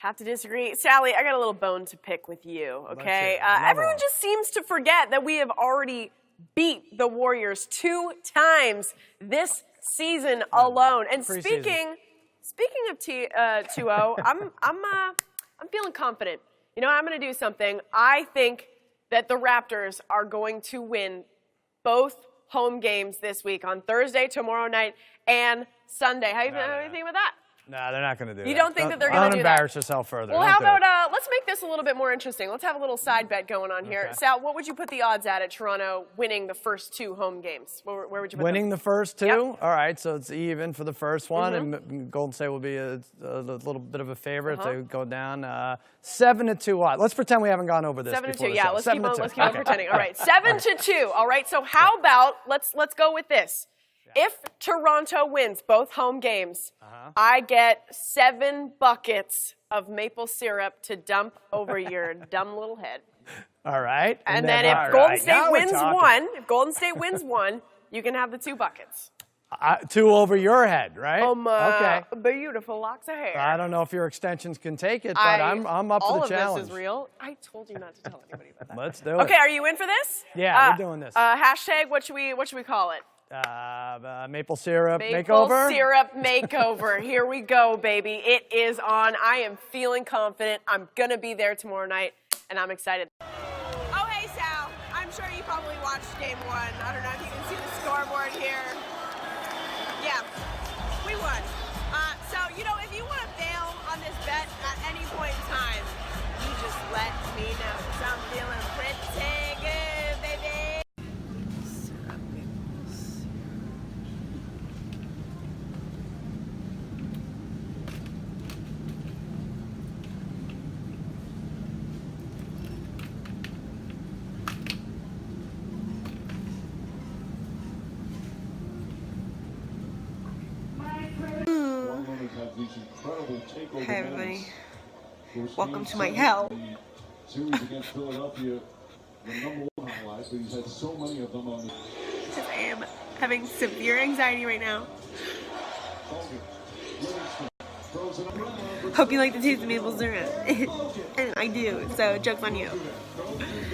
Have to disagree. Sally, I got a little bone to pick with you, okay? Everyone just seems to forget that we have already beat the Warriors 2 times this season alone. And speaking of 2-0, I'm feeling confident. You know, I'm going to do something. I think that the Raptors are going to win both home games this week on Thursday, tomorrow night, and Sunday. How do you think about that? No, they're not going to do that. You don't think that they're going to do that? Don't embarrass yourself further. Well, how about let's make this a little bit more interesting. Let's have a little side bet going on here. Okay. Sal, what would you put the odds at Toronto winning the first 2 home games? Where would you put winning them? the first 2? Yep. All right, so it's even for the first one, and Golden State will be a little bit of a favorite if they go down 7-2 odds. Let's pretend we haven't gone over this. 7-2, yeah. Let's keep on pretending. All right, 7-2. All right, so how about let's go with this. If Toronto wins both home games, I get 7 buckets of maple syrup to dump over your dumb little head. All right. And then if Golden State wins one, you can have the 2 buckets. 2 over your head, right? Oh my okay. beautiful locks of hair. I don't know if your extensions can take it, but I'm up for the challenge. All of this is real. I told you not to tell anybody about that. Let's do it. Okay, are you in for this? Yeah, we're doing this. Hashtag, what should we call it? Maple syrup makeover? Maple syrup makeover. Here we go, baby. It is on. I am feeling confident. I'm going to be there tomorrow night, and I'm excited. Oh, hey, Sal. I'm sure you probably watched Game 1. I don't know if you can see the scoreboard here. Yeah, we won. So, you know, if you want to bail on this bet at any point in time, you just let me know. So I'm feeling pretty good, baby. Hey everybody, welcome to my hell. Series against Philadelphia, the #1 highlight, but he's had so many of them on the. Because I am having severe anxiety right now. Hope you like the taste of maple syrup. And I do, so joke's on you.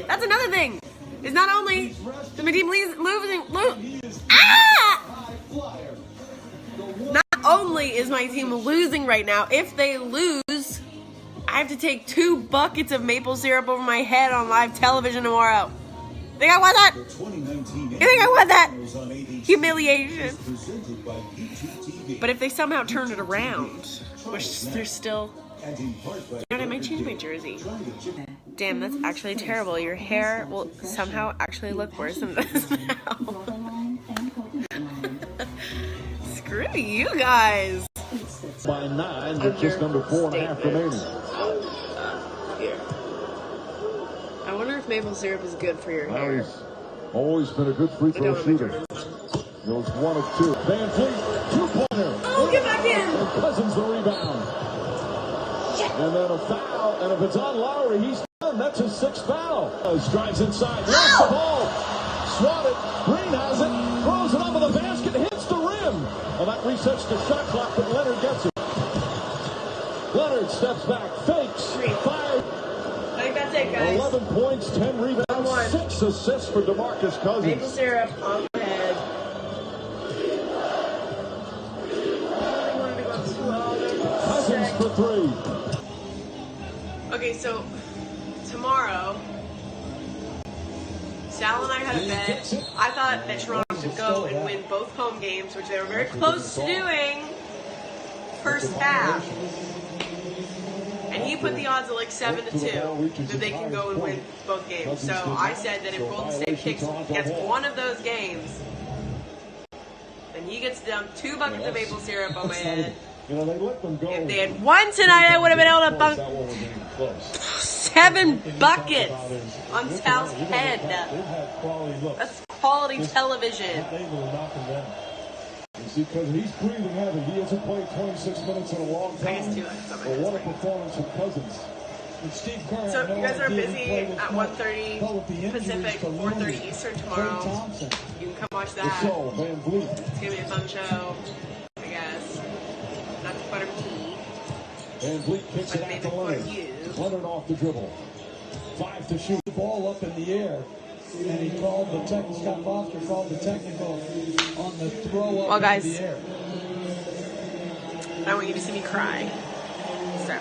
That's another thing. Is not only is my team Not only is my team losing right now, if they lose, I have to take 2 buckets of maple syrup over my head on live television tomorrow. Think I want that? You think I want that? Humiliation. But if they somehow turn it around, which they're still... I might change my jersey. Damn, that's actually terrible. Your hair will somehow actually look worse than this now. Screw you guys. By 9, with just under 4.5 remaining. I wonder if maple syrup is good for your hair. He's always been a good free throw shooter. Goes 1 of 2. Van Fleet, 2-pointer. Oh, get back in. And Cousins the rebound. And then a foul. And if it's on Lowry, he's done. That's his 6th foul. Strides inside. Lost the ball. Swatted. Green has it. Throws it up in the basket. Hits the rim. Well, that resets the shot clock, but Leonard gets it. Leonard steps back. Fakes. 5. I think that's it, guys. 11 points, 10 rebounds, 6 assists for DeMarcus Cousins. Maple syrup on my head. Cousins for 3. Okay, so tomorrow, Sal and I had a bet. I thought that Toronto should go and win both home games, which they were very close to doing first half. And he put the odds at like 7-2 that they can go and win both games. So I said that if Golden State gets one of those games, then he gets to dump 2 buckets of maple syrup on my head. If they had won tonight, I would have been able to bunk 7 buckets on Sal's head. That's quality television. Because he's breathing heavy. He hasn't played 26 minutes in a long time. I guess 2 minutes. Well, what a performance from Cousins. So you guys are busy at 1:30 Pacific, 4:30 Eastern tomorrow. You can come watch that. It's going to be a fun show, I guess. Not to butter tea. Van Vliet kicks it out to Leonard. Leonard off the dribble. 5 to shoot. The ball up in the air, and he called the technical. Scott Foster called the technical on the throw up Well, guys, in the air. I want you to see me cry. So.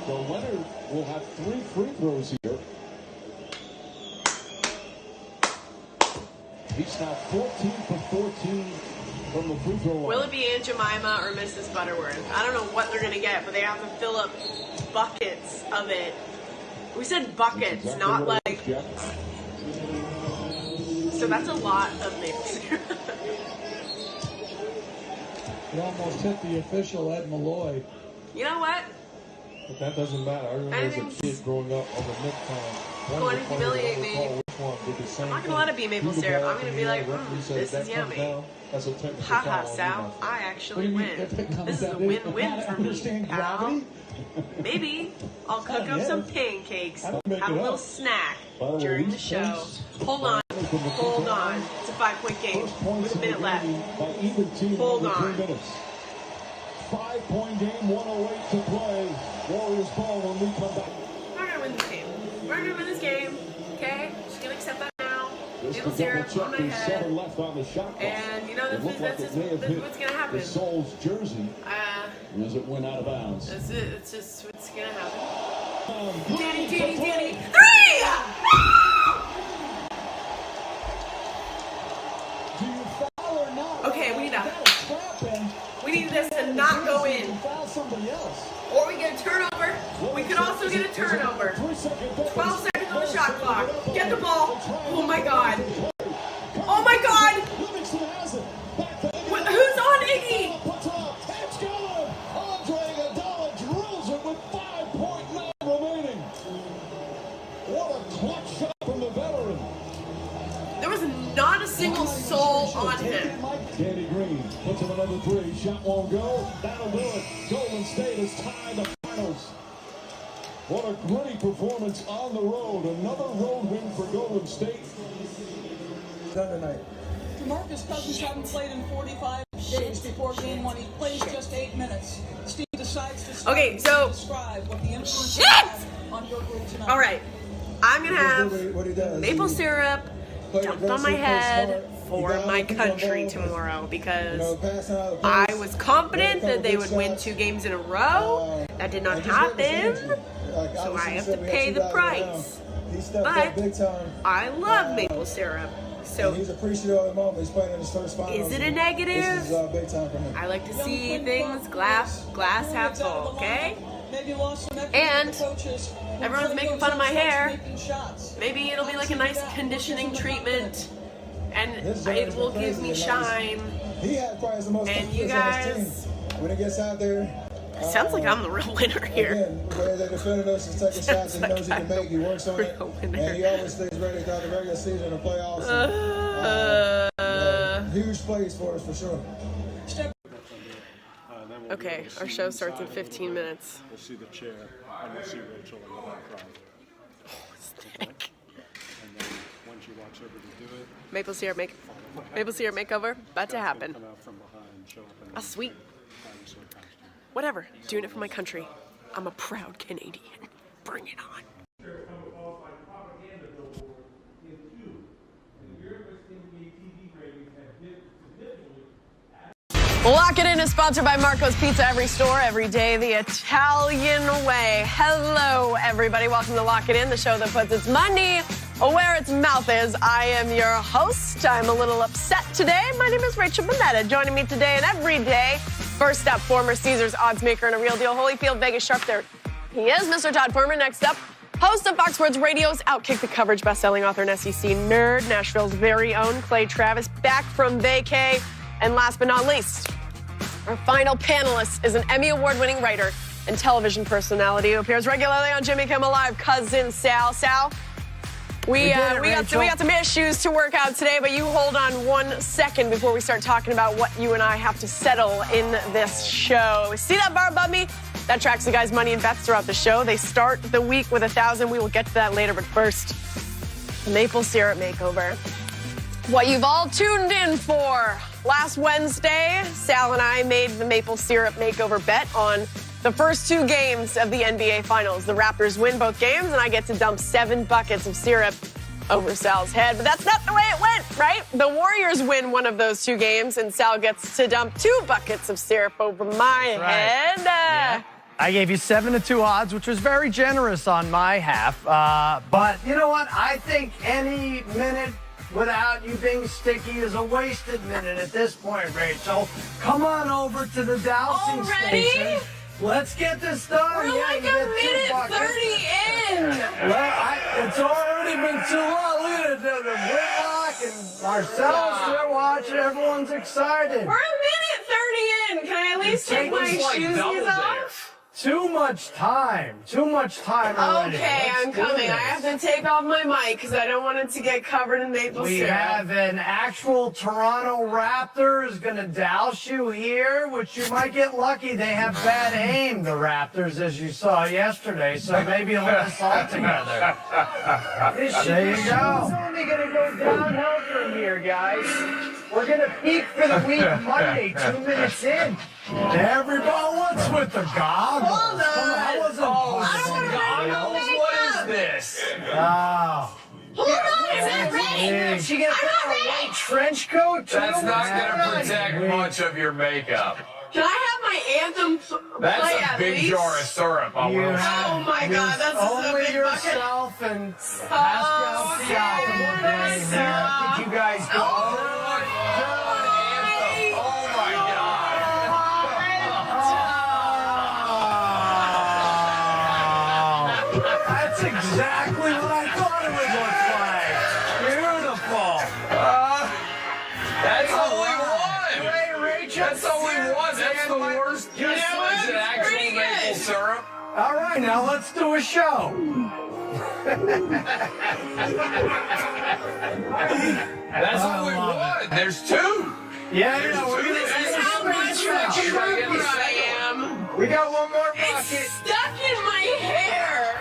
So Leonard will have 3 free throws here. He's now 14 for 14 from the free throw line. Will it be Aunt Jemima or Mrs. Butterworth? I don't know what they're going to get, but they have to fill up buckets of it. We said buckets, Exactly not what like... it is, Jeff. So that's a lot of maple syrup. It almost hit the official Ed Malloy. You know what? But that doesn't matter. I remember as a kid growing up on the Midtown. Going to humiliate me. I'm not gonna let it be maple syrup. I'm gonna be like, this is yummy. That's a technical Haha, foul. Sal, I actually What do you win. mean, technical This is a foul? win-win for me, Understand pal. gravity? Maybe I'll cook up some pancakes, have make a it little up. snack By the way, during the these show. points- Hold on. It's a 5-point game First points with a in the minute left. game by either team Hold over 3 on. minutes. 5-point game, 1:08 to play. Warriors ball when we come back. We're gonna win this game. We're gonna win this game. Okay? Just gonna accept that now. Just Maple to syrup double on check, my there's 7 head. left on the shot clock. And you know It looked like that's it just may have hit what's gonna happen. the Souls jersey as it went out of bounds. That's it. It's just what's gonna happen. Danny, Danny, Danny, Danny. 3! Do you foul or not? Okay, we need Got a- scrap in. We need this to not go in. You foul somebody else. Or we get a turnover. We could also get a turnover. 12 seconds on the shot clock. Get the ball. Oh my god. Oh my god. Livingston has it. Back to Iggy. Who's on Iggy? Puts it up. It's good. Andre Iguodala drills it with 5.9 remaining. What a clutch shot from the veteran. There was not a single soul on him. Danny Green puts up another 3. Shot won't go. That'll do it. Golden State has tied the finals. What a gritty performance on the road. Another road win for Golden State. Done tonight. DeMarcus Cousins hadn't played in 45 days before game 1. He plays just 8 minutes. Steve decides to Okay, so- describe what the influence Shit! had on your group tonight. All right. I'm going to have What he does, maple he syrup play dumped on my aggressive, play head smart. for You gotta my keep on country ball, tomorrow because passing out of the I pace. was confident Couple that they good would win shots. 2 games in a row. That did not And just let this happen. energy. Like, So I obviously have said to we had pay two the guys price. around. He stepped But up big time. I love maple syrup. And So he's appreciative of the moment. He's playing in his first finals. Is it a and negative? This is big time for him. I like to Young see Quinn things Cook, glass half periods out of full, the okay? lineup. Maybe lost some effort And with the coaches. When everyone's Trey making goes fun of my outside hair. making shots. Maybe it'll be like a nice conditioning treatment and This it guy's will been give crazy me tonight. shine. He had probably the most And you confidence on his guys- team. When he gets out there, Sounds like I'm the real winner here. again, where they defended us and taking shots and he knows he can make. He works on it, Real winner. and he always stays ready throughout the regular season and playoffs. Huge plays for us for sure. Okay, our show starts in 15 minutes. We'll see the chair, and we'll see Rachel in the background. Stick. And then once you watch everybody do it, Maple syrup makeover, about to happen. come out from behind, show up in Oh, sweet. dinosaur costume. Whatever. Doing it for my country. I'm a proud Canadian. Bring it on. Lock It In is sponsored by Marco's Pizza. Every store, every day, the Italian way. Hello, everybody. Welcome to Lock It In, the show that puts its money where its mouth is. I am your host. I'm a little upset today. My name is Rachel Bonetta. Joining me today and every day, first up, former Caesars odds maker and a real deal Holyfield Vegas sharp. There he is, Mr. Todd Fuhrman. Next up, host of Fox Sports Radio's Outkick the Coverage, best-selling author and SEC nerd, Nashville's very own Clay Travis, back from vacay. And last but not least, our final panelist is an Emmy Award-winning writer and television personality who appears regularly on Jimmy Kimmel Live, Cousin Sal. Sal, we got some issues to work out today, but you hold on 1 second before we start talking about what you and I have to settle in this show. See that bar above me? That tracks the guys' money and bets throughout the show. They start the week with 1,000. We will get to that later, but first, the maple syrup makeover. What you've all tuned in for. last Wednesday, Sal and I made the maple syrup makeover bet on the first 2 games of the NBA Finals. The Raptors win both games, and I get to dump 7 buckets of syrup over Sal's head. But that's not the way it went, right? The Warriors win one of those 2 games, and Sal gets to dump 2 buckets of syrup over my head. Yeah. I gave you 7-2 odds, which was very generous on my half. But you know what? I think any minute without you being sticky is a wasted minute at this point, Rachel. Come on over to the dowsing Already? station. Let's get this done. We're Yeah, like you a get 2 minute buckets. 30 in. Well, it's already been too long. Look at the Whitlock and Marcellus, they're watching. Everyone's excited. We're a minute 30 in. Can I at least take my shoesies off? Too much time. Too much time already. Okay, Let's I'm do coming. this. I have to take off my mic because I don't want it to get covered in maple We syrup. have an actual Toronto Raptor is going to douse you here, which you might get lucky. They have bad aim, the Raptors, as you saw yesterday, so maybe a little salt together. There you go. It's only going to go downhill from here, guys. We're going to peak for the week Monday, 2 minutes in. Everybody, what's with the goggles? Hold on. I wasn't Goggles? What is this? Oh. Hold on, is that ready? She gonna I'm put not on a ready. white trench coat too? That's not Yeah. going to protect much of your makeup. Can I have my anthem That's play a at big least? jar of syrup. I You will say. have Oh my God, that's just a only big yourself and Pascal Oh, Siakam will blame here. okay. Did you guys go? Oh my God. Oh, that's exactly what I thought it would look like. Beautiful. That's only one. Hey, Rachel. That's only one. That's the worst. You know what? Is it actual Pretty maple good. syrup? All right, now let's do a show. That's only one. There's 2. Yeah, we're gonna This is how much of a trooper I am. We got one more It's bucket. stuck in my hair.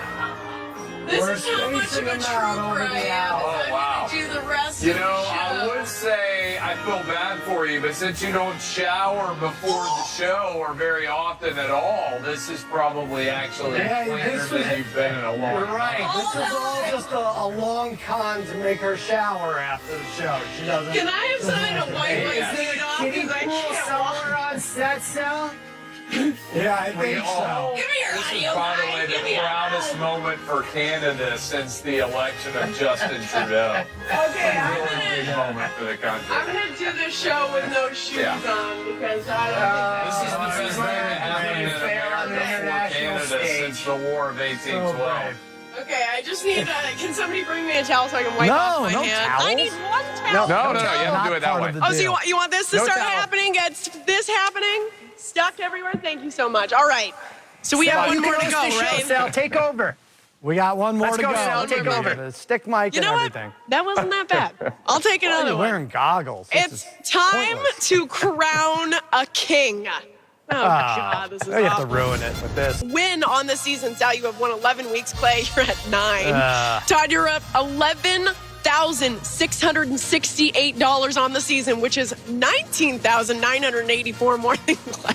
This We're is how much of spacing a them out trooper over I the am. hour. Oh, I'm wow. gonna do the rest You of know, the show. I would say I feel bad for you, but since you don't shower before the show or very often at all, this is probably actually Yeah, cleaner this was- than you've been in a long You're time. right. This is all just a long con to make her shower after the show. She doesn't. Can I have something to wipe my Yeah. feet off? Because I can't walk. on set, Sal? Yeah, I We think all- so. Give me your This is, audio by the mic. way, Give me the a proudest moment for Canada since the election of Justin Trudeau. Okay, I'm Really big gonna moment for the country. do the show with no shoes Yeah. on because I don't This is the best thing that happened in Fair on the America for international Canada stage. since the War of 1812. think. Okay, I just need can somebody bring me a towel so I can wipe off my no hand? towels. I need one towel. No, you have to Not do it that part way. of the Oh, so deal. you want this to No start towel. happening? It's this happening? Stuck everywhere? Thank you so much. All right. So we have one more to go, right? Sal, take over. We got one more Let's to go, go. Sal, take We over. got a stick mic You and know what? everything. That wasn't that bad. I'll take Oh, another you're one. wearing goggles. This It's is time pointless. to crown a king. Oh, God, this is you have to awful. ruin it with this. Win on the season, Sal. You have won 11 weeks. Clay, you're at 9. Uh. Todd, you're up $11,668 on the season, which is $19,984 more than Clay.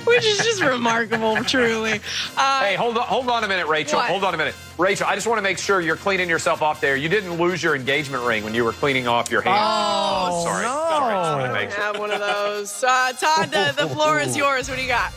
Which is just remarkable, truly. Hey, hold on a minute, Rachel. What? Hold on a minute. Rachel, I just want to make sure you're cleaning yourself off there. You didn't lose your engagement ring when you were cleaning off your hand. Oh, sorry. no. Sorry. Just wanted to make sure. Have one of those. Todd, the floor is yours. What do you got?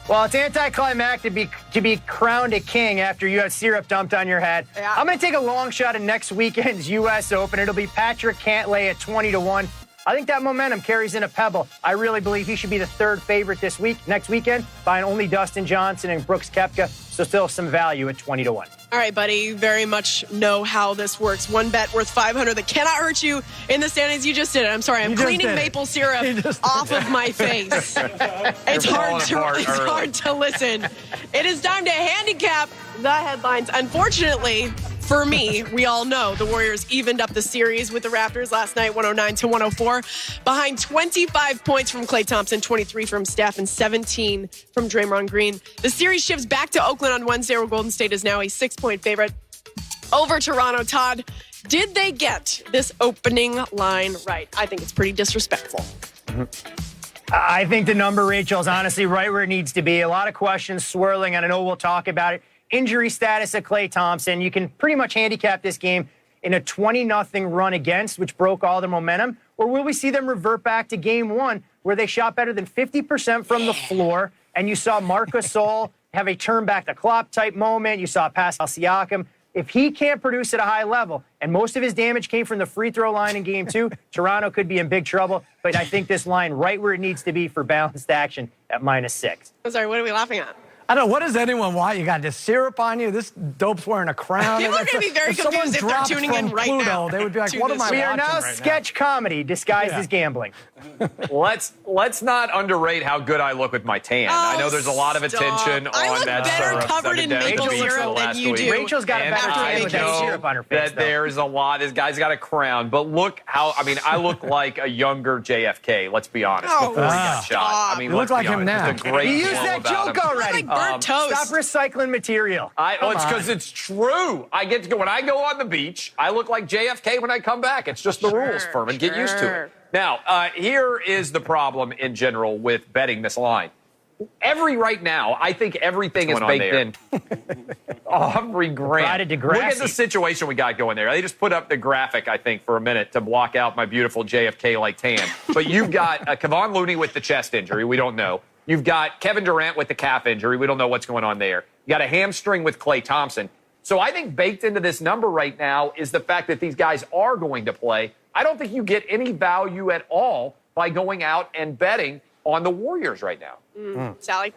Well, it's anticlimactic to be crowned a king after you have syrup dumped on your head. Yeah. I'm going to take a long shot at next weekend's U.S. Open. It'll be Patrick Cantlay at 20-1. I think that momentum carries in a Pebble. I really believe he should be the third favorite next weekend, behind only Dustin Johnson and Brooks Koepka. So still some value at 20-1. All right, buddy. You very much know how this works. One bet worth $500 that cannot hurt you in the standings. You just did it. I'm sorry. I'm You just cleaning did it. maple syrup You just off of my face. It's falling apart early. hard to listen. It is time to handicap the headlines. Unfortunately, for me, we all know the Warriors evened up the series with the Raptors last night, 109-104, behind 25 points from Klay Thompson, 23 from Steph, and 17 from Draymond Green. The series shifts back to Oakland on Wednesday, where Golden State is now a 6-point favorite over Toronto. Todd, Did they get this opening line right? I think it's pretty disrespectful. I think the number, Rachel, is honestly right where it needs to be. A lot of questions swirling, and I know we'll talk about it. Injury status of Klay Thompson. You can pretty much handicap this game in a 20-0 run against, which broke all the momentum. Or will we see them revert back to game one, where they shot better than 50% from the floor, and you saw Marc Gasol have a turn back the clock type moment. You saw Pascal Siakam. If he can't produce at a high level, and most of his damage came from the free throw line in game two, Toronto could be in big trouble. But I think this line right where it needs to be for balanced action at -6. I'm sorry, what are we laughing at? I don't know. What does anyone want? You got this syrup on you. This dope's wearing a crown. People are going to be very confused if they're tuning in right Pluto, now. They would be like, what am I We watching are now right sketch comedy disguised as gambling. Let's not underrate how good I look with my tan. I know there's a lot of attention I on look that better syrup. covered in Seven maple days syrup the than last you week. do. Rachel's got a And better after time with that know syrup on her face, that though. there's a lot. This guy's got a crown, but look how. I mean, I look like a younger JFK. Let's be honest. Oh, before he got shot. I mean, You look let's be like him honest, now. Just a great You used flow that about joke him. already. Like burnt toast. Stop recycling material. It's because it's true. I get to go when I go on the beach. I look like JFK when I come back. It's just the rules, Furman. Get used to sure. it. Now, here is the problem in general with betting this line. Right now, I think everything is baked in. Aubrey Grant. Friday Degrassi. Look at the situation we got going there. They just put up the graphic, I think, for a minute to block out my beautiful JFK-like tan. But you've got Kevon Looney with the chest injury. We don't know. You've got Kevin Durant with the calf injury. We don't know what's going on there. You got a hamstring with Klay Thompson. So I think baked into this number right now is the fact that these guys are going to play. I don't think you get any value at all by going out and betting on the Warriors right now. Sally?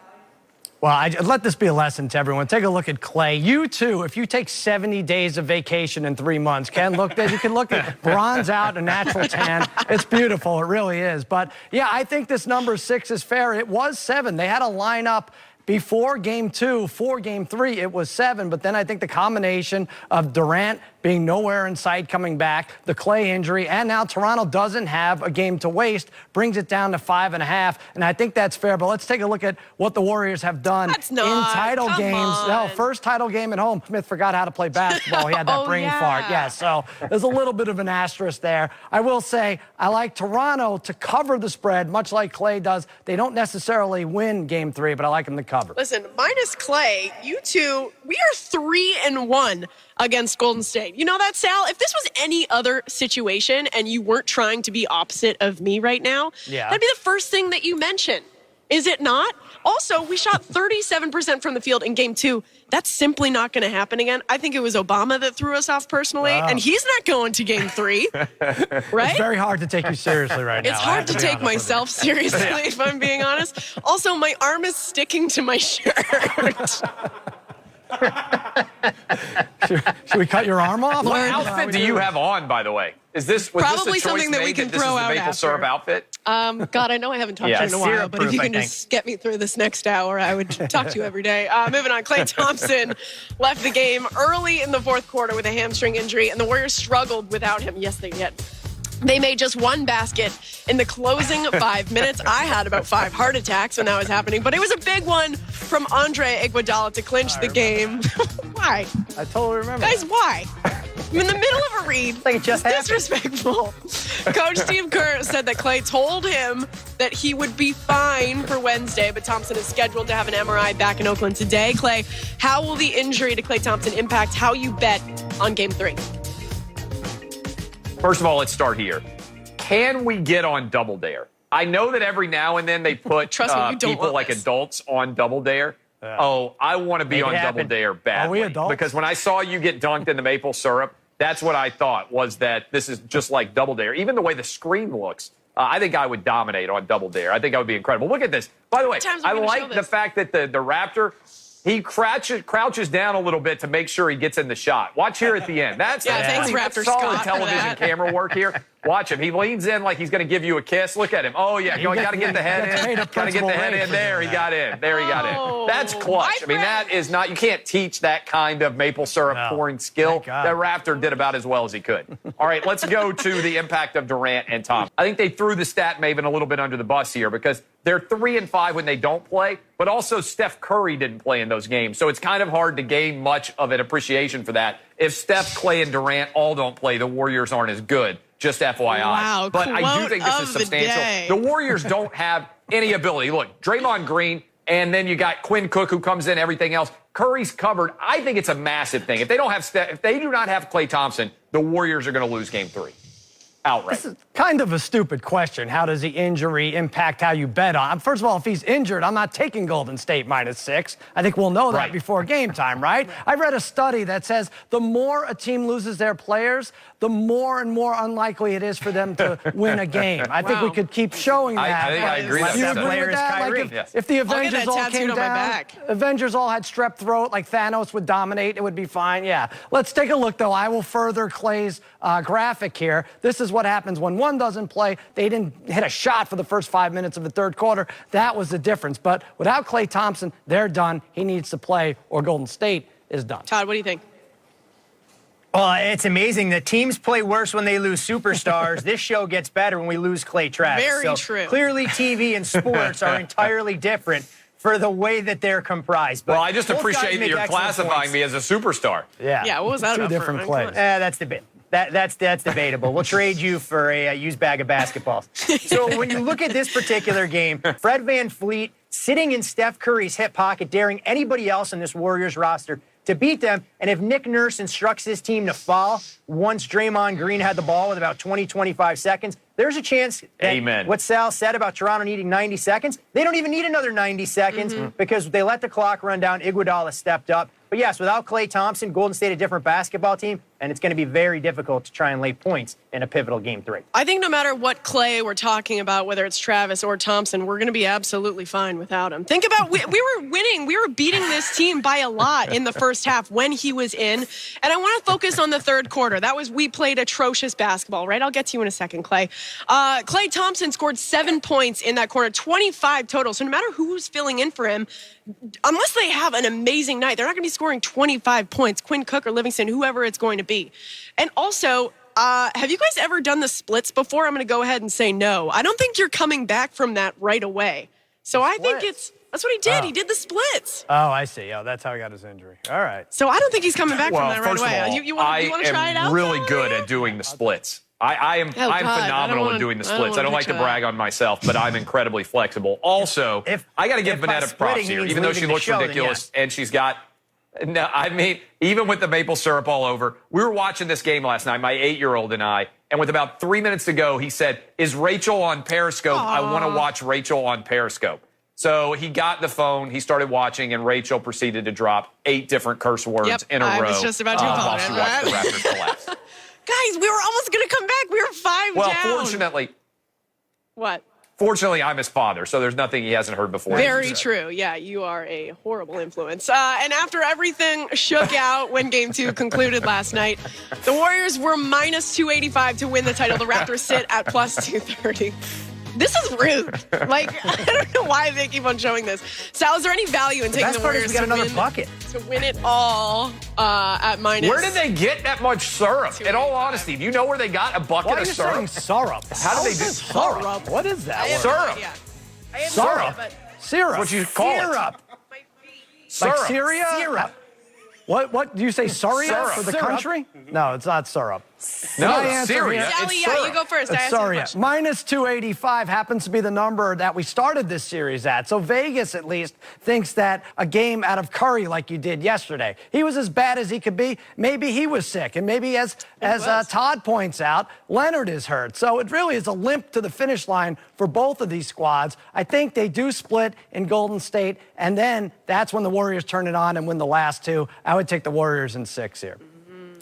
Well, let this be a lesson to everyone. Take a look at Klay. You, too, if you take 70 days of vacation in 3 months, you can look at bronze out, a natural tan. It's beautiful. It really is. But, yeah, I think this number 6 is fair. It was 7. They had a lineup before game 2, for game 3, it was 7. But then I think the combination of Durant being nowhere in sight coming back, the Klay injury, and now Toronto doesn't have a game to waste, brings it down to 5.5. And I think that's fair. But let's take a look at what the Warriors have done in title games. No, first title game at home. Smith forgot how to play basketball. He had that brain fart. Yeah, so there's a little bit of an asterisk there. I will say I like Toronto to cover the spread, much like Klay does. They don't necessarily win game 3, but I like them to cover. Listen, minus Klay, you two, we are 3-1 against Golden State. You know that, Sal? If this was any other situation and you weren't trying to be opposite of me right now, that'd be the first thing that you mention. Is it not? Also, we shot 37% from the field in game 2. That's simply not going to happen again. I think it was Obama that threw us off personally, and he's not going to game 3. Right? It's very hard to take you seriously right now. It's hard to take myself seriously, if I'm being honest. Also, my arm is sticking to my shirt. Should we cut your arm off? What outfit do you have on, by the way? Was Probably this a choice something that we made can this throw is the out maple after. syrup outfit? God, I know I haven't talked to you in a while, but if you can just get me through this next hour, I would talk to you every day. Moving on, Klay Thompson left the game early in the fourth quarter with a hamstring injury, and the Warriors struggled without him. Yes, they did. They made just one basket in the closing 5 minutes. I had about 5 heart attacks when that was happening, but it was a big one from Andre Iguodala to clinch the game. Why? I totally remember. Guys, why? I'm in the middle of a read. Like it just It's disrespectful. Coach Steve Kerr said that Klay told him that he would be fine for Wednesday, but Thompson is scheduled to have an MRI back in Oakland today. Klay, how will the injury to Klay Thompson impact how you bet on Game 3? First of all, let's start here. Can we get on Double Dare? I know that every now and then they put Trust me, you don't people want like this. adults on Double Dare. Oh, I want to be Make it on happen. Double Dare badly. Are we adults? Because when I saw you get dunked in the maple syrup, that's what I thought, was that this is just like Double Dare. Even the way the screen looks, I think I would dominate on Double Dare. I think I would be incredible. Look at this. By the way, times are I we gonna like show the this? fact that the Raptor, he crouches down a little bit to make sure he gets in the shot. Watch here at the end. That's thanks, pretty Raptor solid Scott, for television that. camera work here. Watch him. He leans in like he's going to give you a kiss. Look at him. Oh, yeah. You got to get the head in. Got to get the head in there. He got in. There he got in. That's clutch. I mean, that is not, you can't teach that kind of maple syrup pouring skill. God. That Raptor did about as well as he could. All right, let's go to the impact of Durant and Thompson. I think they threw the stat maven a little bit under the bus here because They're 3-5 when they don't play, but also Steph Curry didn't play in those games. So it's kind of hard to gain much of an appreciation for that. If Steph, Clay, and Durant all don't play, the Warriors aren't as good. Just FYI. Wow, but I do quote think this is of the substantial. day. The Warriors don't have any ability. Look, Draymond Green, and then you got Quinn Cook who comes in, everything else. Curry's covered. I think it's a massive thing. If they don't have if they do not have Klay Thompson, the Warriors are going to lose game 3. Outright. This is kind of a stupid question. How does the injury impact how you bet on? First of all, if he's injured, I'm not taking Golden State -6. I think we'll know that before game time, right? I read a study that says the more a team loses their players, the more and more unlikely it is for them to win a game. I think we could keep showing that. I think I agree with You that. agree with that? Like if the Avengers all came down, Avengers all had strep throat, like Thanos would dominate, it would be fine. Yeah. Let's take a look, though. I will further Clay's graphic here. This is what happens when one doesn't play. They didn't hit a shot for the first 5 minutes of the third quarter. That was the difference. But without Klay Thompson, they're done. He needs to play or Golden State is done. Todd, what do you think? Well, it's amazing that teams play worse when they lose superstars. This show gets better when we lose Klay Travis. Very true. Clearly, TV and sports are entirely different for the way that they're comprised. But well, I just appreciate that you're classifying me as a superstar. Yeah, what was that Two about different for? Clays. That's debate. That's debatable. We'll trade you for a used bag of basketballs. So when you look at this particular game, Fred VanVleet sitting in Steph Curry's hip pocket, daring anybody else in this Warriors roster to beat them. And if Nick Nurse instructs his team to foul once Draymond Green had the ball with about 20, 25 seconds, there's a chance that what Sal said about Toronto needing 90 seconds, they don't even need another 90 seconds because they let the clock run down. Iguodala stepped up. But yes, without Klay Thompson, Golden State a different basketball team, and it's going to be very difficult to try and lay points in a pivotal game 3. I think no matter what Klay we're talking about, whether it's Travis or Thompson, we're going to be absolutely fine without him. Think about, we were winning. We were beating this team by a lot in the first half when he was in. And I want to focus on the third quarter. We played atrocious basketball, right? I'll get to you in a second, Klay. Klay Thompson scored 7 points in that quarter, 25 total. So no matter who's filling in for him, unless they have an amazing night, they're not going to be scoring 25 points. Quinn Cook or Livingston, whoever it's going to be. And also, have you guys ever done the splits before? I'm going to go ahead and say no. I don't think you're coming back from that right away. So I think that's what he did. He did the splits. Oh, I see. Oh, that's how he got his injury. All right. So I don't think he's coming back from that right first away. of all, You want to try it out? I'm really good at doing the splits. I'm phenomenal at doing the splits. I don't like to brag on myself, but I'm incredibly flexible. Also, I got to give Vanetta props here, even though she looks ridiculous and she's got. No, I mean, even with the maple syrup all over, we were watching this game last night, my 8-year-old and I, and with about 3 minutes to go, he said, "Is Rachel on Periscope? I want to watch Rachel on Periscope." So he got the phone, he started watching, and Rachel proceeded to drop 8 different curse words in a row. I was just about to while she watched the Raptors collapse. Guys, we were almost going to come back. We were 5 down. Well, fortunately. What? Fortunately, I'm his father, so there's nothing he hasn't heard before. Very true. Yeah, you are a horrible influence. And after everything shook out when Game 2 concluded last night, the Warriors were minus 285 to win the title. The Raptors sit at plus 230. This is rude. Like, I don't know why they keep on showing this. Sal, is there any value in taking the Warriors to win it all at minus? Where did they get that much syrup? In all honesty, do you know where they got a bucket of syrup? Why are you saying syrup? How did they do syrup? What is that? Syrup. Syrup. Syrup. What you call it? Like Syria? Syrup. What do you say? Syria for the country? No, it's not syrup. No, it's Syria. Sally, yeah, you go first. It's Syria. Minus 285 happens to be the number that we started this series at. So Vegas, at least, thinks that a game out of Curry like you did yesterday. He was as bad as he could be. Maybe he was sick. And maybe, as Todd points out, Leonard is hurt. So it really is a limp to the finish line for both of these squads. I think they do split in Golden State, and then that's when the Warriors turn it on and win the last 2. I would take the Warriors in 6 here.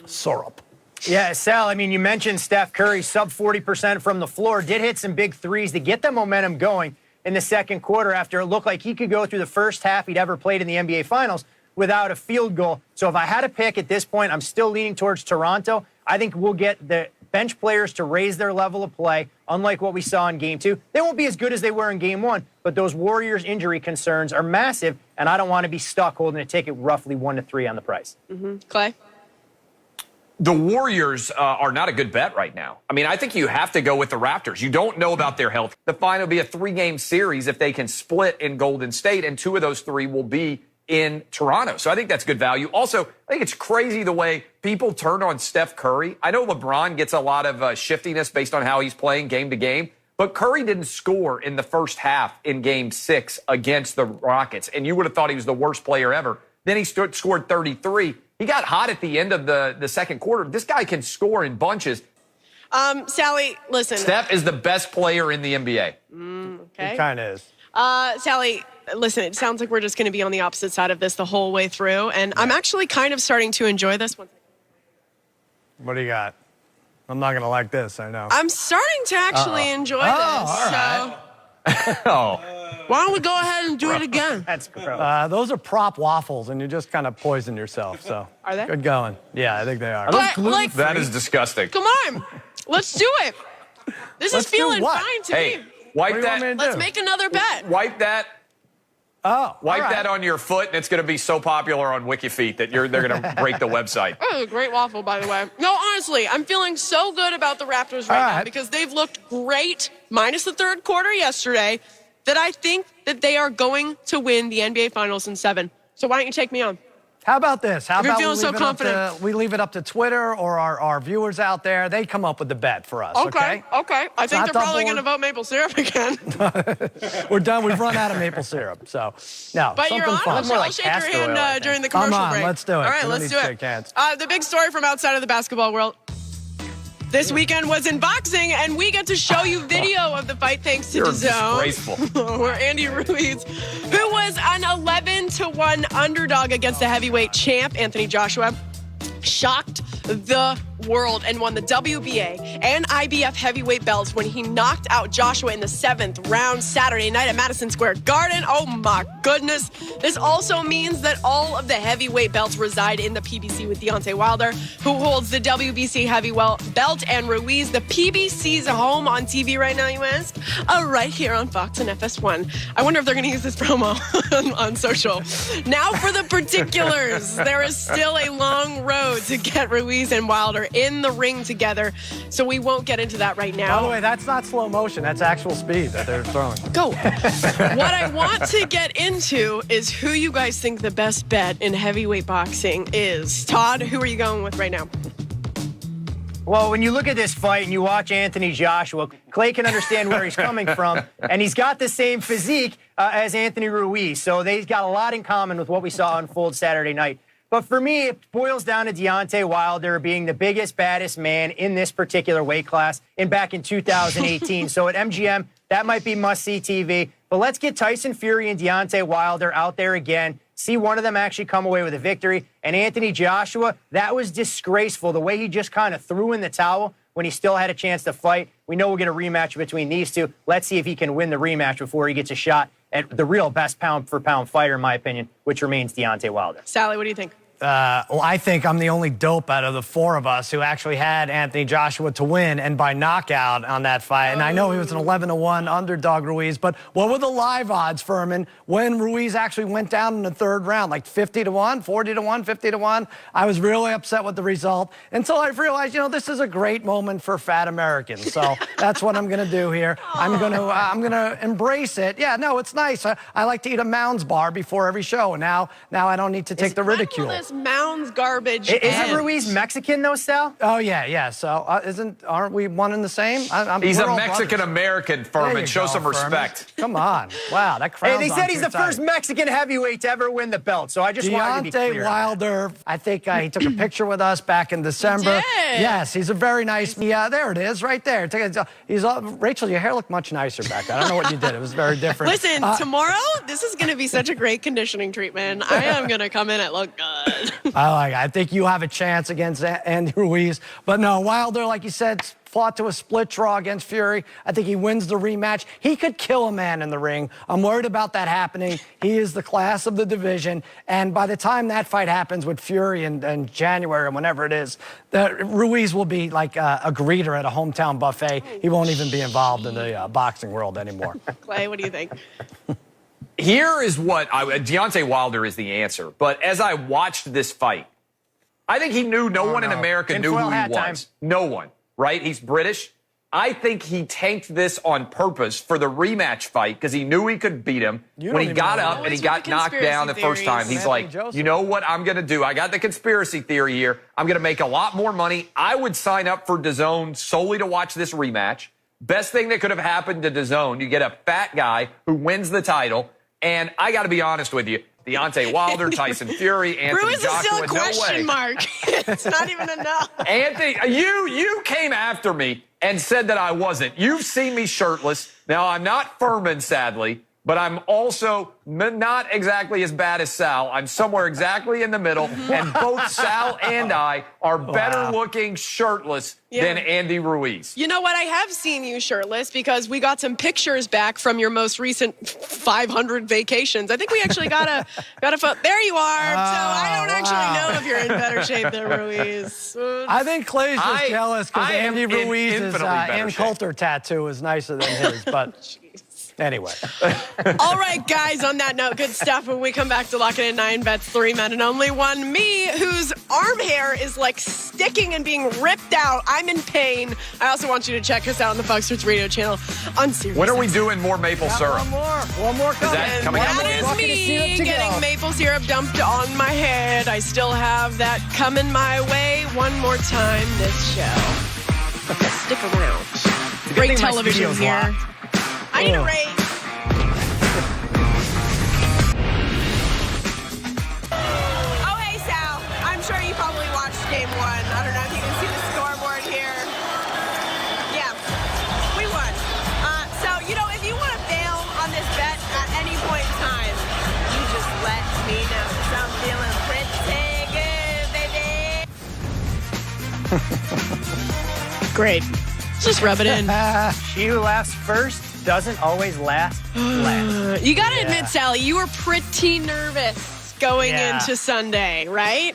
Syrup. Yeah, Sal, I mean, you mentioned Steph Curry, sub 40% from the floor, did hit some big threes to get the momentum going in the second quarter after it looked like he could go through the first half he'd ever played in the NBA Finals without a field goal. So if I had to pick at this point, I'm still leaning towards Toronto. I think we'll get the bench players to raise their level of play, unlike what we saw in Game 2. They won't be as good as they were in Game 1, but those Warriors injury concerns are massive, and I don't want to be stuck holding a ticket roughly 1-3 on the price. Clay? The Warriors are not a good bet right now. I mean, I think you have to go with the Raptors. You don't know about their health. The final will be a 3-game series if they can split in Golden State, and 2 of those 3 will be in Toronto. So I think that's good value. Also, I think it's crazy the way people turn on Steph Curry. I know LeBron gets a lot of shiftiness based on how he's playing game to game, but Curry didn't score in the first half in Game 6 against the Rockets, and you would have thought he was the worst player ever. Then he scored 33. He got hot at the end of the second quarter. This guy can score in bunches. Sally, listen. Steph is the best player in the NBA. Okay. He kind of is. Sally, listen, it sounds like we're just going to be on the opposite side of this the whole way through, and I'm actually kind of starting to enjoy this one. What do you got? I'm not going to like this, I know. I'm starting to actually enjoy this. all right. Oh. Why don't we go ahead and do it again? That's gross. Those are prop waffles, and you just kind of poison yourself. So Are they? Good going. Yeah, I think they are. But, like, That is disgusting. come on. Let's do it. This Let's is do feeling what? fine to Hey, me. wipe What do you want me that. to Let's do? make another bet. Wipe that. Oh, Wipe all right. that on your foot, and it's going to be so popular on WikiFeet that they're going to break the website. That was a great waffle, by the way. No, honestly, I'm feeling so good about the Raptors right now right. because they've looked great, minus the third quarter yesterday, that I think that they are going to win the NBA Finals in 7. So why don't you take me on? How about this? How If you're about feeling so confident. we leave it up to Twitter or our viewers out there? They come up with the bet for us, Okay. I think not they're probably double- going to vote maple syrup again. We're done. We've run out of maple syrup. So, no, But you're something on. fun. I'll, I'll shake your castor oil, I hand think. during the Come commercial on, break. let's do it. All right, We let's don't do need to it. shake hands. The big story from outside of the basketball world this weekend was in boxing, and we get to show you video of the fight thanks to You're DAZN. disgraceful. Where Andy Ruiz, who was an 11-1 underdog against the heavyweight champ Anthony Joshua, shocked the world and won the WBA and IBF heavyweight belts when he knocked out Joshua in the 7th round Saturday night at Madison Square Garden. Oh my goodness. This also means that all of the heavyweight belts reside in the PBC with Deontay Wilder, who holds the WBC heavyweight belt, and Ruiz. The PBC's home on TV right now, you ask? Right here on Fox and FS1. I wonder if they're going to use this promo on social. Now for the particulars. There is still a long road to get Ruiz and Wilder in the ring together, so we won't get into that right now. By the way, that's not slow motion. That's actual speed that they're throwing. Go. What I want to get into is who you guys think the best bet in heavyweight boxing is. Todd, who are you going with right now? Well, when you look at this fight and you watch Anthony Joshua, Clay can understand where he's coming from, and he's got the same physique as Anthony Ruiz, so they've got a lot in common with what we saw unfold Saturday night. But for me, it boils down to Deontay Wilder being the biggest, baddest man in this particular weight class back in 2018. So at MGM, that might be must-see TV. But let's get Tyson Fury and Deontay Wilder out there again, see one of them actually come away with a victory. And Anthony Joshua, that was disgraceful, the way he just kind of threw in the towel when he still had a chance to fight. We know we'll get a rematch between these two. Let's see if he can win the rematch before he gets a shot at the real best pound-for-pound fighter, in my opinion, which remains Deontay Wilder. Sally, what do you think? Well, I think I'm the only dope out of the 4 of us who actually had Anthony Joshua to win and by knockout on that fight. And I know he was an 11-1 underdog, Ruiz, but what were the live odds, Furman, when Ruiz actually went down in the 3rd round? Like 50-1, 40-1, 50-1? I was really upset with the result until I realized, this is a great moment for fat Americans. So that's what I'm going to do here. I'm going to embrace it. Yeah, no, it's nice. I like to eat a Mounds bar before every show. And now I don't need to take the ridicule. Mounds garbage. Isn't Ruiz Mexican, though, Sal? Oh, yeah. So aren't we one and the same? He's we're a all Mexican-American, brothers. There Furman. you Show go, some Furman. respect. Come on. Wow, that crowd's Hey, they said on he's your the first side. Mexican heavyweight to ever win the belt, so I just wanted to be clear. Deontay Wilder, I think he took a picture with us back in December. did. Yes, he's a very nice. Yeah, there it is, right there. Rachel, your hair looked much nicer back then. I don't know what you did. It was very different. Listen, tomorrow, this is going to be such a great conditioning treatment. I am going to come in and look good. I think you have a chance against Andy Ruiz. But no, Wilder, like you said, fought to a split draw against Fury. I think he wins the rematch. He could kill a man in the ring. I'm worried about that happening. He is the class of the division. And by the time that fight happens with Fury in January or whenever it is, Ruiz will be like a greeter at a hometown buffet. He won't even be involved in the boxing world anymore. Clay, what do you think? Here is what Deontay Wilder is the answer. But as I watched this fight, I think he knew no one in no. America knew Tinfoil who he hat was. time. No one, right? He's British. I think he tanked this on purpose for the rematch fight because he knew he could beat him. You When don't he even got know up that. and he Always got with the knocked down the conspiracy first time, he's Anthony like, Joseph. you know what I'm going to do? I got the conspiracy theory here. I'm going to make a lot more money. I would sign up for DAZN solely to watch this rematch. Best thing that could have happened to DAZN, you get a fat guy who wins the title. And I got to be honest with you, Deontay Wilder, Tyson Fury, Anthony Ruiz is Joshua, still a no way. question mark. It's not even enough. Anthony, you came after me and said that I wasn't. You've seen me shirtless. Now, I'm not Furman, sadly, but I'm also not exactly as bad as Sal. I'm somewhere exactly in the middle, and both Sal and I are better looking shirtless than Andy Ruiz. You know what? I have seen you shirtless because we got some pictures back from your most recent 500 vacations. I think we actually got a photo. There you are. So I don't actually know if you're in better shape than Ruiz. I think Clay's just jealous because I am Andy in Ruiz's infinitely better Ann shape. Coulter tattoo is nicer than his. But anyway. All right, guys, on that note, good stuff. When we come back to Lock It In 9 bets, 3 men and only one. Me, whose arm hair is like sticking and being ripped out. I'm in pain. I also want you to check us out on the Fox Sports Radio channel on Sirius. When are we doing more maple syrup? One more coming. that coming out That again? is Bucket of syrup me to getting go. maple syrup dumped on my head. I still have that coming my way one more time this show. Stick around. Great thing my television studio's here. locked. I need a raise. Oh, hey, Sal. I'm sure you probably watched game 1. I don't know if you can see the scoreboard here. Yeah, we won. So, if you want to bail on this bet at any point in time, you just let me know. So I'm feeling pretty good, baby. Great. Just rub it in. She who laughs first doesn't always last last. You got to admit, Sally, you were pretty nervous going Yeah. into Sunday, right?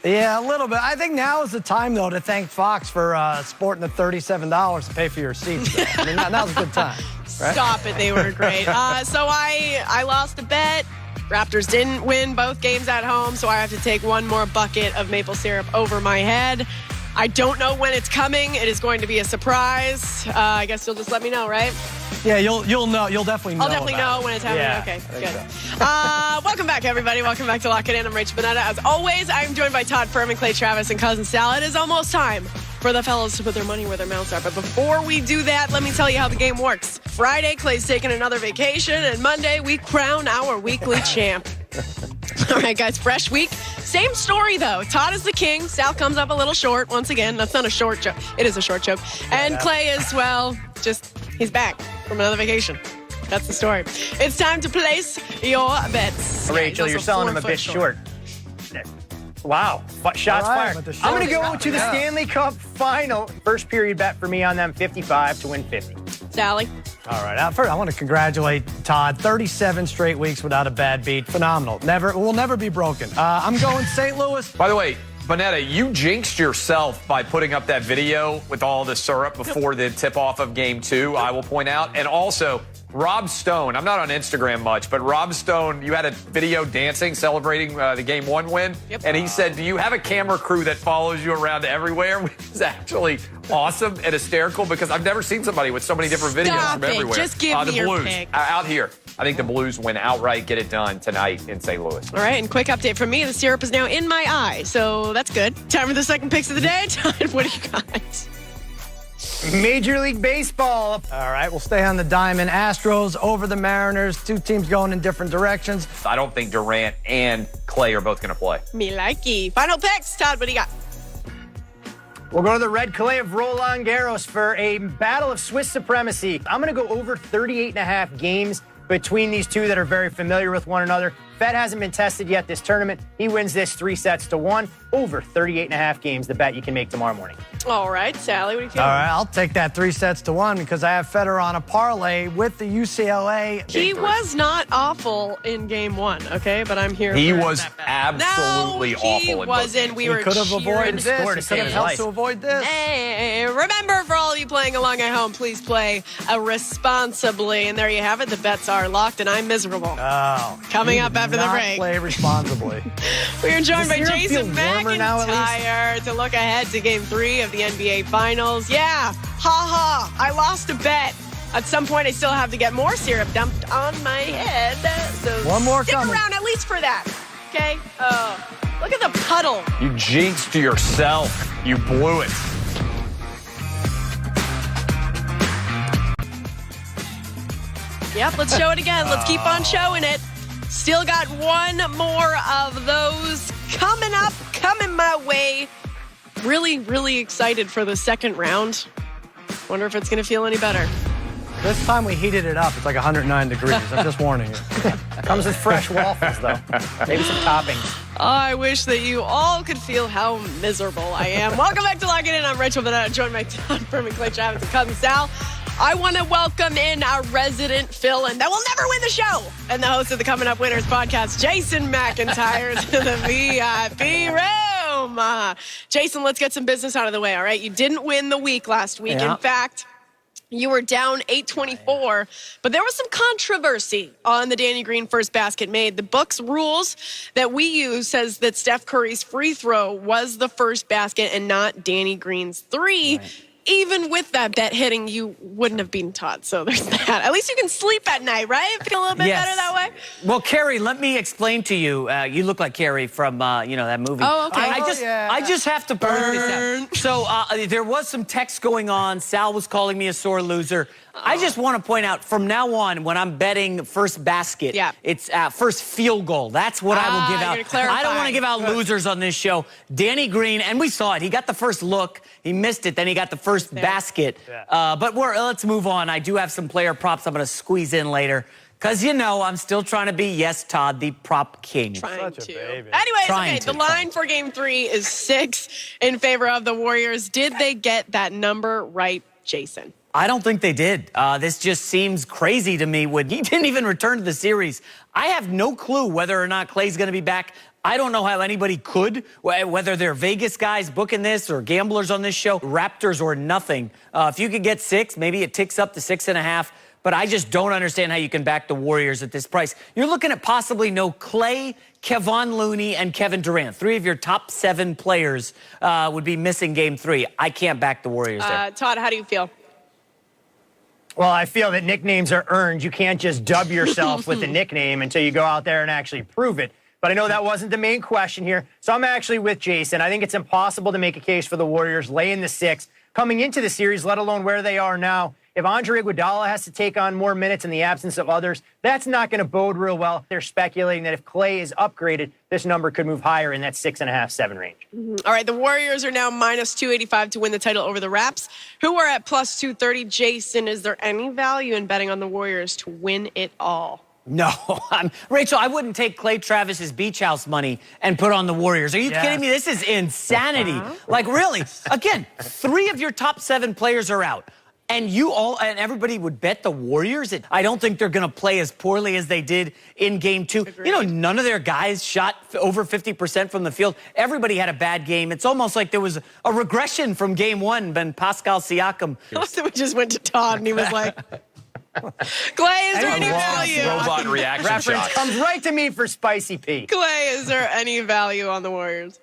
Yeah, a little bit. I think now is the time, though, to thank Fox for sporting the $37 to pay for your seats. I mean, now's a good time. Right? Stop it. They were great. So I lost a bet. Raptors didn't win both games at home, so I have to take one more bucket of maple syrup over my head. I don't know when it's coming. It is going to be a surprise. I guess you'll just let me know, right? Yeah, you'll know. You'll definitely know. I'll definitely about know it. when it's happening. Yeah, Okay, I think good. Welcome back, everybody. Welcome back to Lock It In. I'm Rachel Bonetta. As always, I'm joined by Todd Furman, Clay Travis, and Cousin Sal. It is almost time for the fellas to put their money where their mouths are. But before we do that, let me tell you how the game works. Friday, Clay's taking another vacation, and Monday, we crown our weekly champ. All right, guys, fresh week. Same story, though. Todd is the king. Sal comes up a little short once again. That's not a short joke. It is a short joke. And Clay is, well, he's back from another vacation. That's the story. It's time to place your bets. Rachel, He's you're also selling him 4 a foot bit short. Wow. Shots All right, fired. but the I'm going to show's go up, to the yeah. Stanley Cup final. First period bet for me on them, 55 to win 50. Sally. All right. First, I want to congratulate Todd. 37 straight weeks without a bad beat. Phenomenal. Will never be broken. I'm going St. Louis. By the way, Bonetta, you jinxed yourself by putting up that video with all the syrup before the tip-off of Game 2, I will point out. And also, Rob Stone, I'm not on Instagram much, but Rob Stone, you had a video dancing, celebrating the Game 1 win. Yep. And he said, do you have a camera crew that follows you around everywhere? Which is actually awesome and hysterical because I've never seen somebody with so many different videos Stop from it. everywhere. Just give the me your Blues, pick. out here. I think the Blues win outright, get it done tonight in St. Louis. All right, and quick update from me. The syrup is now in my eye, so that's good. Time for the second picks of the day. Todd, what do you got? Major League Baseball. All right, we'll stay on the diamond. Astros over the Mariners. Two teams going in different directions. I don't think Durant and Clay are both going to play. Me likey. Final picks. Todd, what do you got? We'll go to the red clay of Roland Garros for a battle of Swiss supremacy. I'm going to go over 38.5 games between these two that are very familiar with one another. Fed hasn't been tested yet this tournament. He wins this 3-1, over 38.5 games, the bet you can make tomorrow morning. All right, Sally, what do you feel? All right, I'll take that 3-1 because I have Federer on a parlay with the UCLA. He was not awful in Game 1, okay? But I'm here. He for was that bet. absolutely no, awful he in both wasn't. games. We He were could have cheering. avoided this. score to He save could have his helped life. to avoid this. Hey, remember, for all you playing along at home, please play responsibly. And there you have it. The bets are locked, and I'm miserable. Oh, Coming you up do after the not break. Play responsibly. We are joined by Does syrup Jason feel warm warmer now at least? McIntyre to look ahead to Game 3 of the NBA Finals. Yeah, ha, I lost a bet. At some point, I still have to get more syrup dumped on my head. So One more stick coming. around at least for that, okay? Look at the puddle. You jinxed yourself. You blew it. Yep, let's show it again. Let's keep on showing it. Still got one more of those coming up, coming my way. Really, really excited for the second round. Wonder if it's going to feel any better. This time we heated it up. It's like 109 degrees. I'm just warning you. Comes with fresh waffles, though. Maybe some toppings. I wish that you all could feel how miserable I am. Welcome back to Lock It In. I'm Rachel Bonnetta, joined by Todd Furman, Clay Travis, and Cousin Sal. I want to welcome in our resident fill-in that will never win the show and the host of the Coming Up Winners podcast, Jason McIntyre, to the VIP room. Jason, let's get some business out of the way, all right? You didn't win the week last week. Yeah. In fact, you were down 8-24, but there was some controversy on the Danny Green first basket made. The book's rules that we use says that Steph Curry's free throw was the first basket and not Danny Green's three. Right. Even with that bet hitting, you wouldn't have beaten Todd. So there's that. At least you can sleep at night, right? Feel a little bit better that way? Well, Carrie, let me explain to you. You look like Carrie from, that movie. Oh, okay. I just have to point this out. So there was some text going on. Sal was calling me a sore loser. I just want to point out, from now on, when I'm betting first basket, it's first field goal. That's what I will give out. I don't want to give out losers on this show. Danny Green, and we saw it. He got the first look. He missed it. Then he got the first basket. But let's move on. I do have some player props I'm going to squeeze in later. Because, I'm still trying to be, yes, Todd, the prop king. Anyways, the line for Game 3 is 6 in favor of the Warriors. Did they get that number right, Jason? I don't think they did. This just seems crazy to me. When he didn't even return to the series, I have no clue whether or not Clay's going to be back. I don't know how anybody could, whether they're Vegas guys booking this or gamblers on this show, Raptors or nothing. If you could get 6, maybe it ticks up to 6.5. But I just don't understand how you can back the Warriors at this price. You're looking at possibly no Clay, Kevon Looney, and Kevin Durant. 3 of your top 7 players would be missing Game 3. I can't back the Warriors there. Todd, how do you feel? Well, I feel that nicknames are earned. You can't just dub yourself with a nickname until you go out there and actually prove it. But I know that wasn't the main question here. So I'm actually with Jason. I think it's impossible to make a case for the Warriors laying the 6 coming into the series, let alone where they are now. If Andre Iguodala has to take on more minutes in the absence of others, that's not going to bode real well. They're speculating that if Clay is upgraded, this number could move higher in that 6.5, 7 range. All right, the Warriors are now minus 285 to win the title over the Raps, who are at plus 230. Jason, is there any value in betting on the Warriors to win it all? No, Rachel, I wouldn't take Clay Travis's beach house money and put on the Warriors. Are you kidding me? This is insanity. Like, really? Again, 3 of your top 7 players are out. And everybody would bet the Warriors. I don't think they're going to play as poorly as they did in Game 2. Agreed. None of their guys shot over 50% from the field. Everybody had a bad game. It's almost like there was a regression from Game 1 when Pascal Siakam. We just went to Todd and he was like, Clay, is there any value? Robot reaction Reference shot. comes right to me for Spicy P. Clay, is there any value on the Warriors?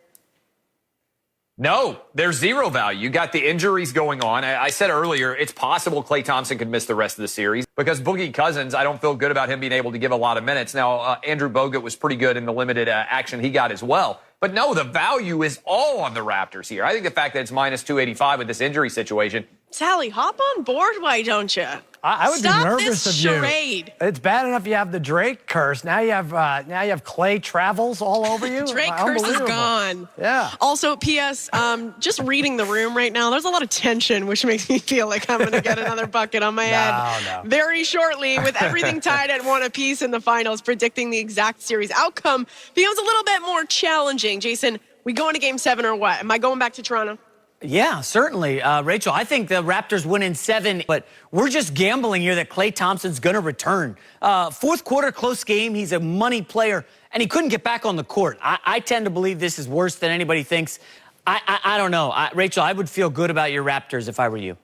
No, there's zero value. You got the injuries going on. I said earlier, it's possible Klay Thompson could miss the rest of the series because Boogie Cousins, I don't feel good about him being able to give a lot of minutes. Now, Andrew Bogut was pretty good in the limited action he got as well. But no, the value is all on the Raptors here. I think the fact that it's minus 285 with this injury situation. Sally, hop on board, why don't you? I would Stop be nervous this of you. charade. It's bad enough you have the Drake curse. Now you have Clay Travels all over you. Drake curse is Unbelievable. gone. Yeah. Also, P.S., just reading the room right now, there's a lot of tension, which makes me feel like I'm going to get another bucket on my head No. very shortly. With everything tied at 1 apiece in the finals, predicting the exact series outcome becomes a little bit more challenging. Jason, we go into Game 7 or what? Am I going back to Toronto? Yeah, certainly. Rachel, I think the Raptors win in 7, but we're just gambling here that Klay Thompson's going to return. Fourth quarter, close game. He's a money player, and he couldn't get back on the court. I tend to believe this is worse than anybody thinks. I don't know. Rachel, I would feel good about your Raptors if I were you.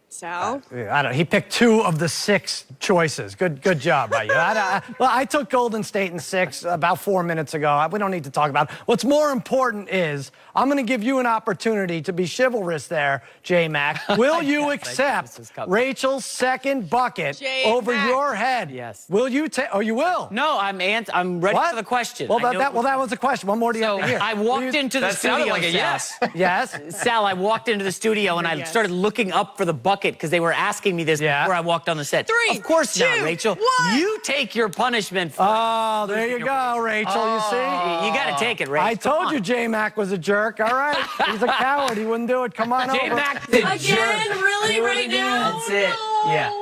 Sal? I don't. He picked 2 of the 6 choices. Good job by you. I took Golden State in 6 about 4 minutes ago. We don't need to talk about it. What's more important is I'm going to give you an opportunity to be chivalrous there, J-Mac. Will you accept Rachel's second bucket over your head? Yes. Will you take? Oh, you will. No, I'm ready for the question. Well, that was the question. What more do you have to hear? I walked into the studio. Sounded like a Sal. yes. Yes. Sal, I walked into the studio and I started looking up for the bucket because they were asking me this before I walked on the set. 3, of course 2, not, Rachel. 1. You take your punishment. Oh, there you go, Rachel. You see? You got to take it, Rachel. I told you J-Mac was a jerk. All right. He's a coward. He wouldn't do it. Come on over. J-Mac the Again? jerk. Really? Right now? That's it. Yeah.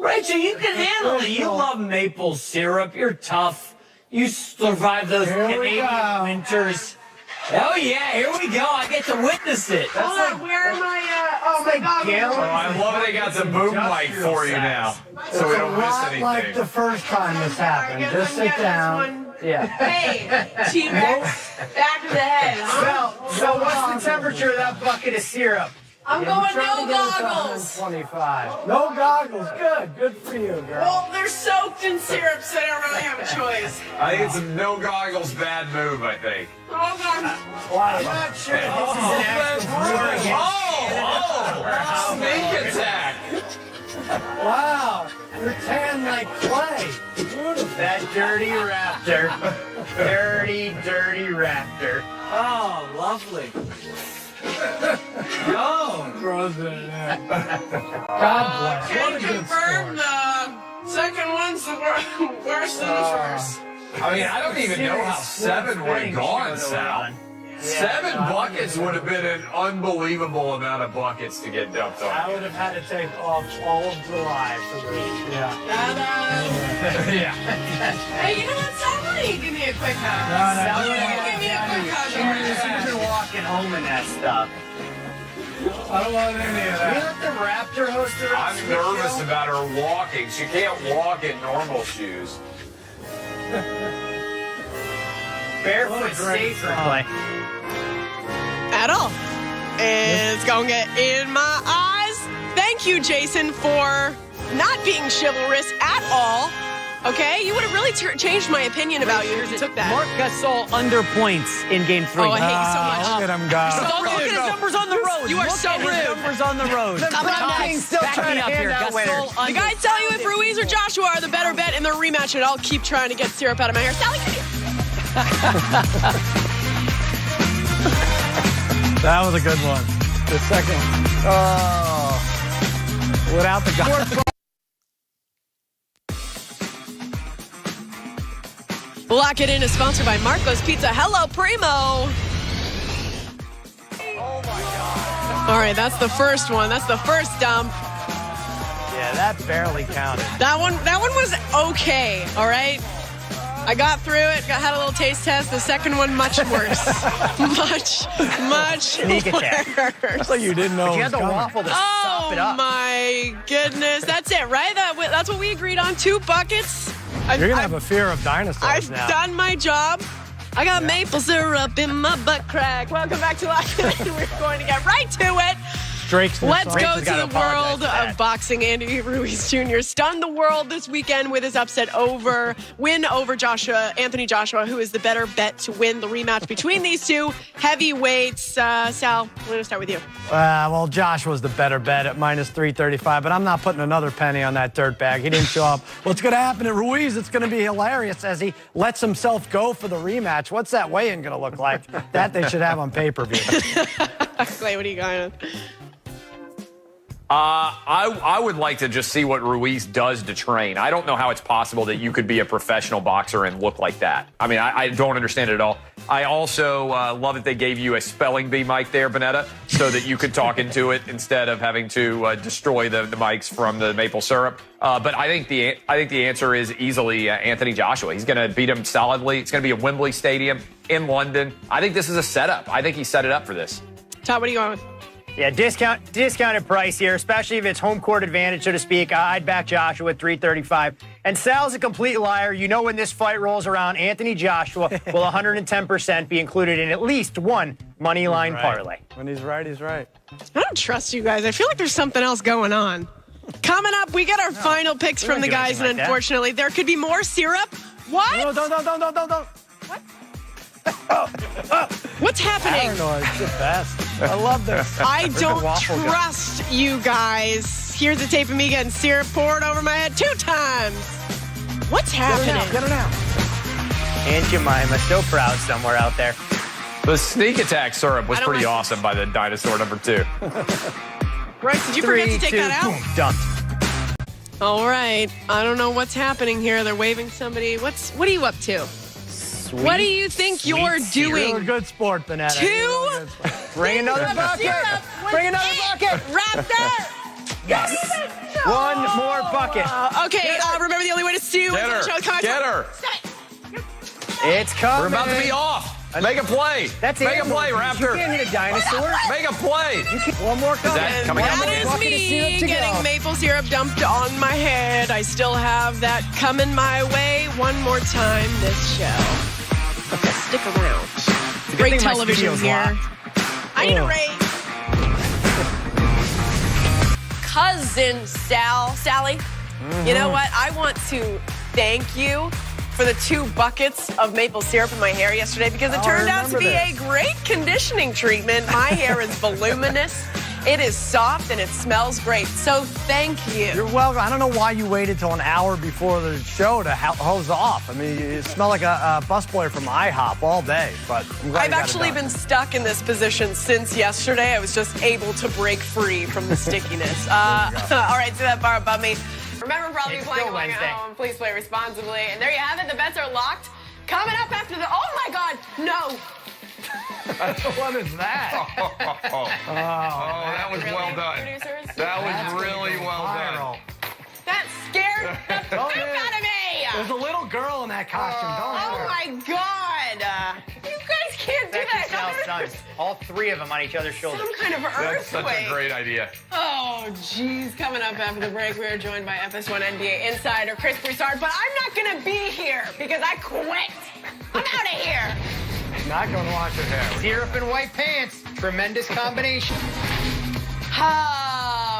Rachel, you can handle it. You love maple syrup. You're tough. You survive those Canadian winters. Oh, yeah, here we go. I get to witness it. Hold on, where am I? My goggles. Oh, I love they got the boom mic for you now, so we don't miss Not like anything. the first time this happened. Alright, Just let me sit get down. Yeah. Hey, T-Rex, back of the head. So what's the temperature of that bucket of syrup? I'm going no goggles. 125. No goggles. Good for you, girl. Well, they're soaked in syrup, so I don't really have a choice. I think it's a no goggles bad move. I think. Hold on. I'm not sure Sneak attack. Wow. You're tan like clay. That dirty raptor. Dirty raptor. Oh, lovely. No. God bless. Can confirm the second one's the worst of the first. I mean, I don't even know how 7 would have gone, Sal. 7 buckets would have been an unbelievable amount of buckets to get dumped on. I would have had to take off all of July for this. Yeah. Yeah. Hey, you know what? Somebody give me a quick hug. Somebody give me a quick hug. She's been walking home in that stuff. I don't want any of You let the raptor host her up. I'm nervous about her walking. She can't walk in normal shoes. Barefoot safer. At all. It's gonna get in my eyes. Thank you, Jason, for not being chivalrous at all. Okay, you would have really changed my opinion about you if you took that. Marc Gasol under points in Game 3. Oh, I hate you so much. Look at him go. So Look at rude. his numbers on the road. You are Look so at his rude. numbers on the road. Coming up next. Still Back trying me to up here. hand out winners. Gasol The under. guys tell you if Ruiz or Joshua are the better bet in their rematch, and I'll keep trying to get syrup out of my hair. Sally, come here. That was a good one. The second one. Oh. Without the goggles. Lock It In is sponsored by Marco's Pizza. Hello, Primo. Oh my God. All right, that's the first one. That's the first dump. Yeah, that barely counted. That one was okay. All right. I got through it. Had a little taste test. The second one, much worse. much Sneak attack. worse. So you didn't know. You it had was the coming. waffle to sop it Oh up. my goodness. That's it, right? That's what we agreed on. 2 buckets. You're gonna have a fear of dinosaurs I've now. done my job. I got maple syrup in my butt crack. Welcome back to Lock It In. We're going to get right to it. Drake's new Let's song. go Rachel's to gotta the apologize world for that. of boxing. Andy Ruiz Jr. stunned the world this weekend with his upset win over Anthony Joshua, who is the better bet to win the rematch between these two heavyweights. Sal, we're going to start with you. Well, Josh was the better bet at minus 335, but I'm not putting another penny on that dirtbag. He didn't show up. What's going to happen at Ruiz? It's going to be hilarious as he lets himself go for the rematch. What's that weigh-in going to look like? That they should have on pay-per-view. Clay, what are you going on? I would like to just see what Ruiz does to train. I don't know how it's possible that you could be a professional boxer and look like that. I mean, I don't understand it at all. I also love that they gave you a spelling bee mic there, Bonetta, so that you could talk into it instead of having to destroy the mics from the maple syrup. But I think the answer is easily Anthony Joshua. He's going to beat him solidly. It's going to be at Wembley Stadium in London. I think this is a setup. I think he set it up for this. Todd, what are you going with? Yeah, discounted price here, especially if it's home court advantage, so to speak. I'd back Joshua at 335. And Sal's a complete liar. You know when this fight rolls around, Anthony Joshua will 110% be included in at least one money line parlay. When he's right, he's right. I don't trust you guys. I feel like there's something else going on. Coming up, we get our final picks from the guys, and unfortunately, there could be more syrup. What? No, don't. What's happening? I don't know. It's the best. I love this. I don't trust you guys. Here's a tape of me getting syrup poured over my head 2 times. What's happening? Get her now. Aunt Jemima, so proud somewhere out there. The sneak attack syrup was pretty awesome by the dinosaur number 2. Bryce, did you forget to take that out? Boom, dumped. All right. I don't know what's happening here. They're waving somebody. What are you up to? What do you think you're doing? You're a good sport, Vanetta. 2? Bring another bucket. Bring another bucket. Raptor. Yes. One more bucket. Okay, remember the only way to sue Get her. is on the show. Get her. It's coming. We're about to be off. Make a play. That's Make a play, You Raptor. can't hit a dinosaur. Make a play. One more coming. that coming up That again? is me getting maple syrup dumped on my head. I still have that coming my way one more time this show. Stick around. Great television here. I need a raise. Cousin Sally, you know what? I want to thank you for the 2 buckets of maple syrup in my hair yesterday because it turned out to be a great conditioning treatment. My hair is voluminous. It is soft and it smells great. So thank you. You're welcome. I don't know why you waited till an hour before the show to hose off. I mean, you smell like a busboy from IHOP all day. But I'm glad I've actually been stuck in this position since yesterday. I was just able to break free from the stickiness. All right, see that bar above me. Remember, probably It's playing still along at Wednesday. home. Please play responsibly. And there you have it. The bets are locked. Coming up after the. Oh my God! No. What is that? Oh, that was well done. Producers? That was really well done. That scared the poop out of me. There's a little girl in that costume. Don't hit Oh her. my God! You guys can't do that. Sal's sons. All 3 of them on each other's shoulders. Some kind of That's such earthquake. a great idea. Oh, geez. Coming up after the break, we are joined by FS1 NBA insider Chris Broussard, but I'm not going to be here because I quit. I'm out of here. Not going to wash her hair. Syrup and white pants. Tremendous combination.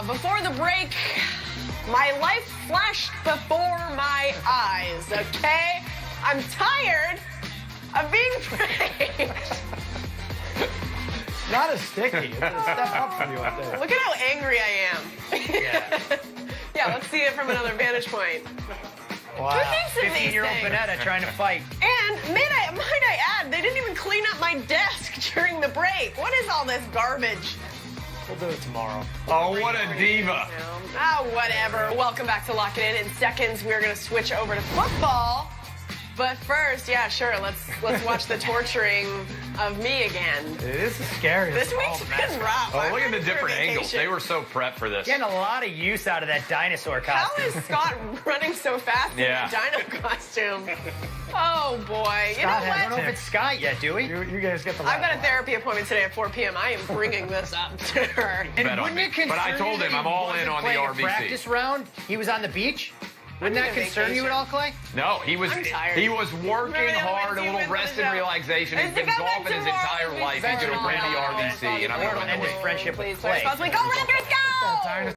Before the break, my life flashed before my eyes, okay? I'm tired of being praised. Not as sticky. It's a step up for you up there. Look at how angry I am. Yeah, let's see it from another vantage point. Wow. Who thinks of these 15-year-old things? Vanetta trying to fight. And might I add, they didn't even clean up my desk during the break. What is all this garbage? We'll do it tomorrow. Oh, what a diva. Oh, whatever. Welcome back to Lock It In. In seconds, we're going to switch over to football. But first, yeah, sure, let's watch the torturing of me again. It is scary. This week's been rough. Oh, I'm look at the ready for different angles. vacation. They were so prepped for this. Getting a lot of use out of that dinosaur How costume. is Scott running so fast in Yeah. that dino costume? Oh, boy. You know I don't know what? if it's Scott yet, do we? You guys get the I've got a therapy appointment today at 4 p.m. I am bringing this up to her. And Bet on wouldn't me. it concern But I you told that him he I'm all in wasn't on the playing a RBC. practice round? He was on the beach? Wouldn't that on concern you vacation. at all, Clay? No, he was I'm tired. he was working Remember that hard, a Wednesday little win rest for the and show? relaxation. He's It's to been come back golfing his tomorrow. entire life. He's going to win the RBC, and I'm going to End his friendship with Please Clay. play responsibly. Go Raptors, go!